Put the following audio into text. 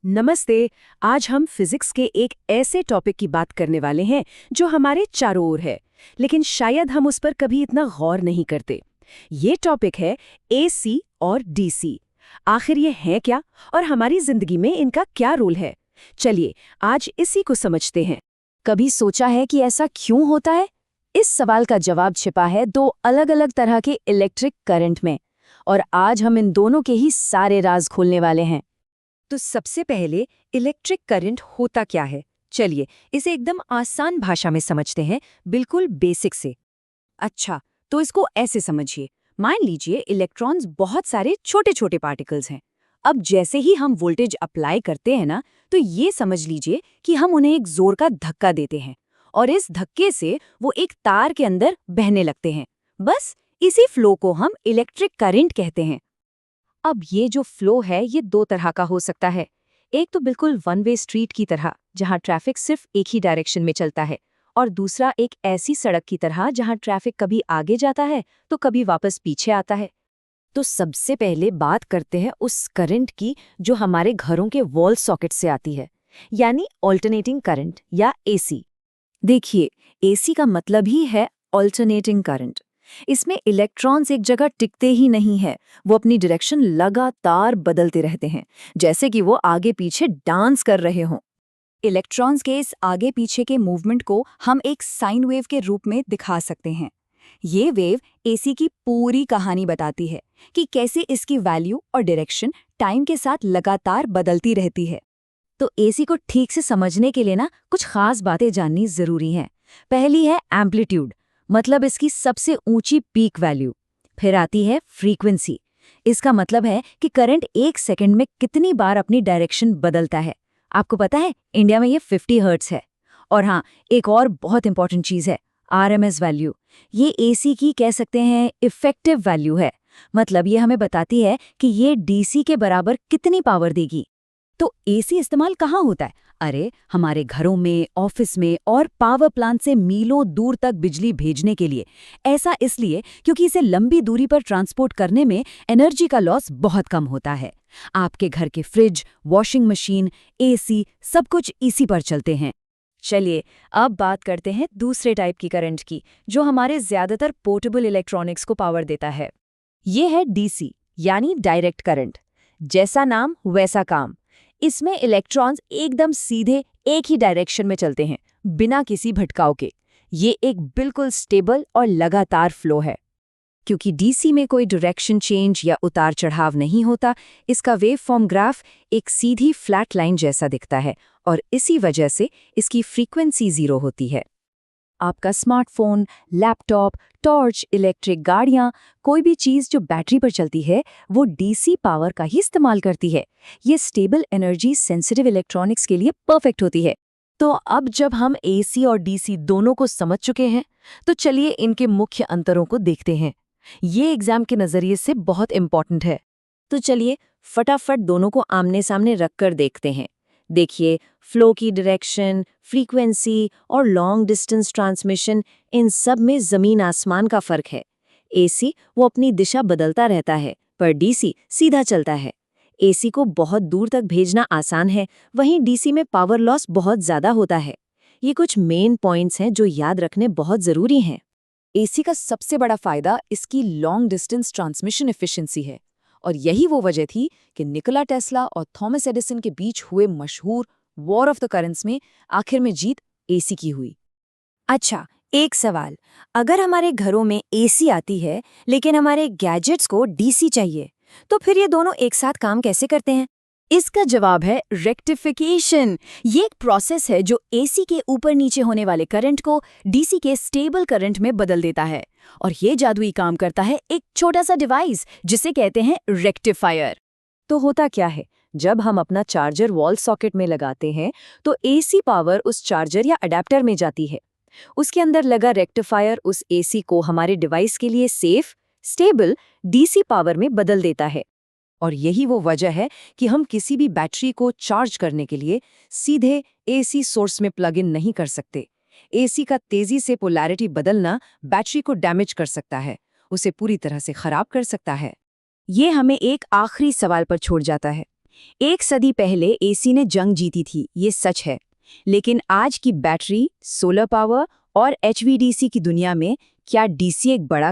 नमस्ते। आज हम फिजिक्स के एक ऐसे टॉपिक की बात करने वाले हैं जो हमारे चारों ओर है, लेकिन शायद हम उस पर कभी इतना गौर नहीं करते। ये टॉपिक है एसी और डीसी। आखिर ये है क्या और हमारी जिंदगी में इनका क्या रोल है? चलिए आज इसी को समझते हैं। कभी सोचा है कि ऐसा क्यों होता है? इस सवाल का जवाब छिपा है दो अलग-अलग तरह के इलेक्ट्रिक करंट में, और आज हम इन दोनों के ही सारे राज खोलने वाले हैं। तो सबसे पहले इलेक्ट्रिक करंट होता क्या है? चलिए इसे एकदम आसान भाषा में समझते हैं, बिल्कुल बेसिक से। अच्छा, तो इसको ऐसे समझिए। मान लीजिए इलेक्ट्रॉन्स बहुत सारे छोटे छोटे पार्टिकल्स हैं। अब जैसे ही हम वोल्टेज अप्लाई करते हैं ना, तो ये समझ लीजिए कि हम उन्हें एक जोर का धक्का देते हैं, और इस धक्के से वो एक तार के अंदर बहने लगते हैं। बस इसी फ्लो को हम इलेक्ट्रिक करंट कहते हैं। अब ये जो फ्लो है ये दो तरह का हो सकता है। एक तो बिल्कुल वन वे स्ट्रीट की तरह, जहां ट्रैफिक सिर्फ एक ही डायरेक्शन में चलता है, और दूसरा एक ऐसी सड़क की तरह जहां ट्रैफिक कभी आगे जाता है तो कभी वापस पीछे आता है। तो सबसे पहले बात करते हैं उस करंट की जो हमारे घरों के वॉल सॉकेट से आती है, यानी ऑल्टरनेटिंग करंट या एसी। देखिए, एसी का मतलब ही है ऑल्टरनेटिंग करंट। इसमें इलेक्ट्रॉन्स एक जगह टिकते ही नहीं है, वो अपनी डायरेक्शन लगातार बदलते रहते हैं, जैसे कि वो आगे पीछे डांस कर रहे हों। इलेक्ट्रॉन्स के इस आगे पीछे के मूवमेंट को हम एक साइन वेव के रूप में दिखा सकते हैं। ये वेव एसी की पूरी कहानी बताती है कि कैसे इसकी वैल्यू और डायरेक्शन टाइम के साथ लगातार बदलती रहती है। तो एसी को ठीक से समझने के लिए ना कुछ खास बातें जाननी जरूरी हैं। पहली है एम्पलीट्यूड, मतलब इसकी सबसे ऊंची पीक वैल्यू। फिर आती है फ्रीक्वेंसी। इसका मतलब है कि करंट एक सेकंड में कितनी बार अपनी डायरेक्शन बदलता है। आपको पता है, इंडिया में ये 50 हर्ट्ज है। और हाँ, एक और बहुत इंपॉर्टेंट चीज़ है आरएमएस वैल्यू। ये एसी की कह सकते हैं इफेक्टिव वैल्यू है। मतलब ये हमें बताती है कि ये डीसी के बराबर कितनी पावर देगी। तो एसी इस्तेमाल कहाँ होता है? अरे, हमारे घरों में, ऑफिस में और पावर प्लांट से मीलों दूर तक बिजली भेजने के लिए। ऐसा इसलिए क्योंकि इसे लंबी दूरी पर ट्रांसपोर्ट करने में एनर्जी का लॉस बहुत कम होता है। आपके घर के फ्रिज, वॉशिंग मशीन, एसी सब कुछ इसी पर चलते हैं। चलिए अब बात करते हैं दूसरे टाइप की करंट की, जो हमारे ज्यादातर पोर्टेबल इलेक्ट्रॉनिक्स को पावर देता है। ये है डीसी, यानी डायरेक्ट करंट। जैसा नाम वैसा काम। इसमें इलेक्ट्रॉन्स एकदम सीधे एक ही डायरेक्शन में चलते हैं, बिना किसी भटकाव के। ये एक बिल्कुल स्टेबल और लगातार फ्लो है। क्योंकि डीसी में कोई डायरेक्शन चेंज या उतार चढ़ाव नहीं होता, इसका वेव फॉर्म ग्राफ एक सीधी फ्लैट लाइन जैसा दिखता है, और इसी वजह से इसकी फ्रीक्वेंसी 0 होती है। आपका स्मार्टफोन, लैपटॉप, टॉर्च, इलेक्ट्रिक गाड़ियां, कोई भी चीज जो बैटरी पर चलती है, वो डीसी पावर का ही इस्तेमाल करती है। ये स्टेबल एनर्जी सेंसिटिव इलेक्ट्रॉनिक्स के लिए परफेक्ट होती है। तो अब जब हम एसी और डीसी दोनों को समझ चुके हैं, तो चलिए इनके मुख्य अंतरों को देखते हैं। ये एग्जाम के नजरिए से बहुत इंपॉर्टेंट है। तो चलिए फटाफट दोनों को आमने सामने रखकर देखते हैं। देखिए, फ्लो की डायरेक्शन, फ्रीक्वेंसी और लॉन्ग डिस्टेंस ट्रांसमिशन, इन सब में जमीन आसमान का फर्क है। एसी वो अपनी दिशा बदलता रहता है, पर डीसी सीधा चलता है। एसी को बहुत दूर तक भेजना आसान है, वहीं डीसी में पावर लॉस बहुत ज्यादा होता है। ये कुछ मेन पॉइंट्स हैं जो याद रखने बहुत जरूरी हैं। एसी का सबसे बड़ा फायदा इसकी लॉन्ग डिस्टेंस ट्रांसमिशन एफिशिएंसी है, और यही वो वजह थी कि निकोला टेस्ला और थॉमस एडिसन के बीच हुए मशहूर वॉर ऑफ द करंट्स में आखिर में जीत एसी की हुई। अच्छा, एक सवाल। अगर हमारे घरों में एसी आती है, लेकिन हमारे गैजेट्स को डीसी चाहिए, तो फिर ये दोनों एक साथ काम कैसे करते हैं? इसका जवाब है रेक्टिफिकेशन। ये एक प्रोसेस है जो एसी के ऊपर नीचे होने वाले करंट को डीसी के स्टेबल करंट में बदल देता है। और ये जादुई काम करता है एक छोटा सा डिवाइस जिसे कहते हैं रेक्टिफायर। तो होता क्या है, जब हम अपना चार्जर वॉल सॉकेट में लगाते हैं, तो एसी पावर उस चार्जर या अडेप्टर में जाती है। उसके अंदर लगा रेक्टिफायर उस एसी को हमारे डिवाइस के लिए सेफ, स्टेबल डीसी पावर में बदल देता है। और यही वो वजह है कि हम किसी भी बैटरी को चार्ज करने के लिए सीधे एसी सोर्स में प्लग इन नहीं कर सकते। एसी का तेजी से पोलैरिटी बदलना बैटरी को डैमेज कर सकता है, उसे पूरी तरह से खराब कर सकता है। ये हमें एक आखिरी सवाल पर छोड़ जाता है एक सदी पहले एसी ने जंग जीती थी, ये सच है। लेकिन आज की बैटरी, सोलर पावर और एचवीडीसी की दुनिया में क्या डीसी एक बड़ा